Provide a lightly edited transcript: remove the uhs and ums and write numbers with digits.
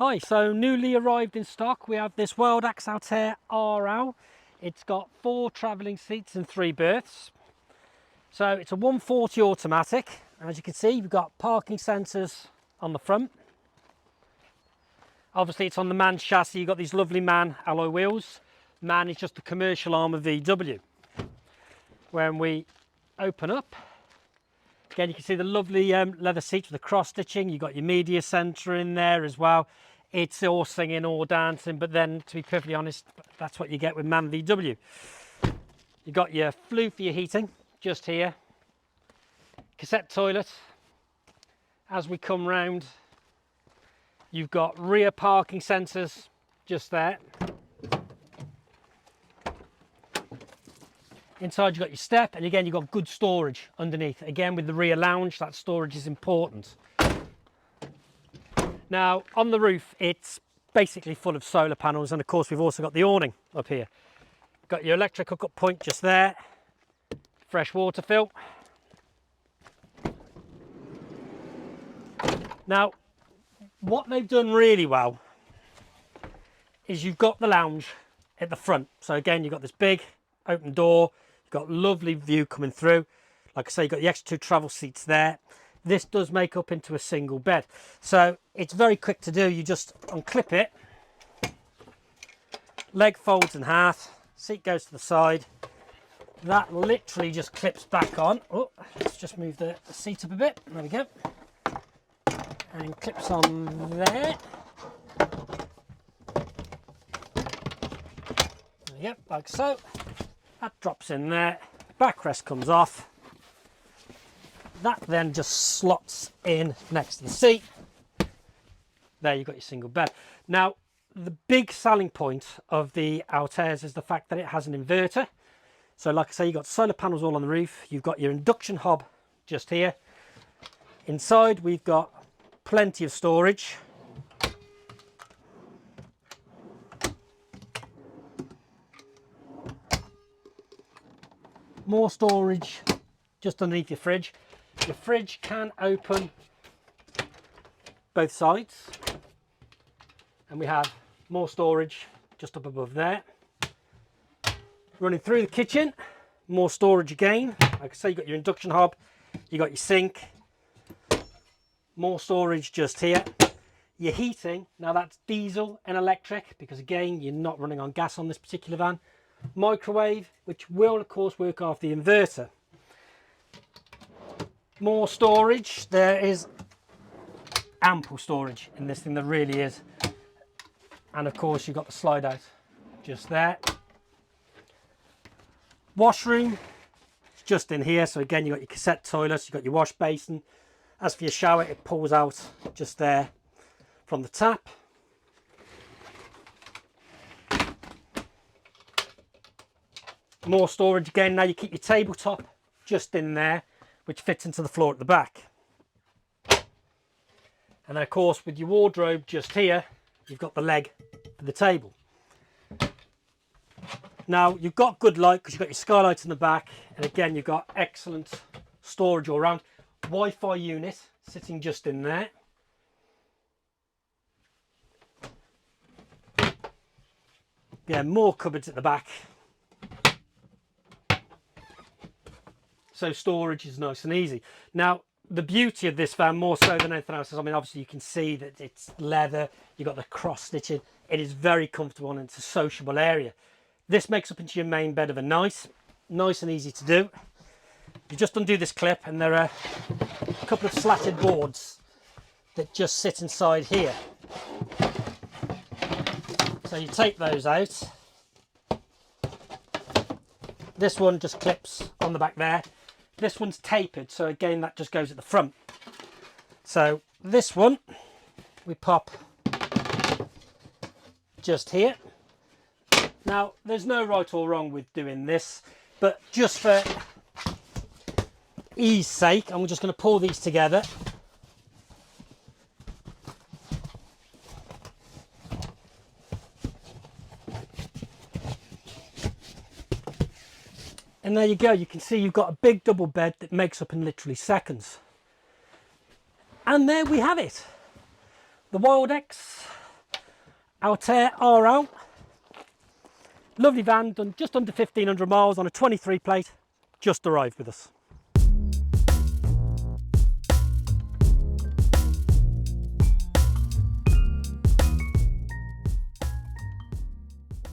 Hi, so newly arrived in stock we have this WildAx Altair RL. It's got 4 travelling seats and 3 berths. So it's a 140 automatic. As you can see, you've got parking sensors on the front. Obviously it's on the MAN chassis, you've got these lovely MAN alloy wheels. MAN is just the commercial arm of VW. When we open up, again, you can see the lovely leather seats with the cross stitching. You've got your media centre in there as well. It's all singing, all dancing, but then to be perfectly honest, that's what you get with MAN VW. You've got your flue for your heating just here. Cassette toilet. As we come round, you've got rear parking sensors just there. Inside you've got your step, and again you've got good storage underneath. Again with the rear lounge, that storage is important. Now on the roof it's basically full of solar panels, and of course we've also got the awning up here. Got your electric hookup point just there, fresh water fill. Now what they've done really well is you've got the lounge at the front. So again you've got this big open door, you've got lovely view coming through. Like I say, you've got the extra 2 travel seats there. This does make up into a single bed, so it's very quick to do. You just unclip it, leg folds in half, seat goes to the side, that literally just clips back on. Oh, let's just move the seat up a bit, there we go, and clips on there. There we go, like so. That drops in there, backrest comes off. That then just slots in next to the seat. There you've got your single bed. Now, the big selling point of the Altairs is the fact that it has an inverter. So like I say, you've got solar panels all on the roof. You've got your induction hob just here. Inside, we've got plenty of storage. More storage just underneath your fridge. Your fridge can open both sides, and we have more storage just up above there. Running through the kitchen, more storage again. Like I say, you've got your induction hob, you got your sink, more storage just here. Your heating, now that's diesel and electric, because again you're not running on gas on this particular van. Microwave, which will of course work off the inverter. More storage. There is ample storage in this thing, there really is. And of course you've got the slide out just there. Washroom just in here, so again you've got your cassette toilets, you've got your wash basin. As for your shower, it pulls out just there from the tap. More storage again. Now you keep your tabletop just in there, which fits into the floor at the back. And then of course with your wardrobe just here, you've got the leg for the table. Now you've got good light because you've got your skylights in the back, and again you've got excellent storage all around. Wi-Fi unit sitting just in there. Yeah, more cupboards at the back. So storage is nice and easy. Now, the beauty of this van, more so than anything else, is, I mean, obviously you can see that it's leather, you've got the cross stitching, it is very comfortable and it's a sociable area. This makes up into your main bed of a nice and easy to do. You just undo this clip, and there are a couple of slatted boards that just sit inside here. So you take those out. This one just clips on the back there. This one's tapered, so again that just goes at the front. So this one we pop just here. Now there's no right or wrong with doing this, but just for ease sake, I'm just going to pull these together. And there you go, you can see you've got a big double bed that makes up in literally seconds. And there we have it. The WildAx Altair RL. Lovely van, done just under 1,500 miles on a 23 plate, just arrived with us.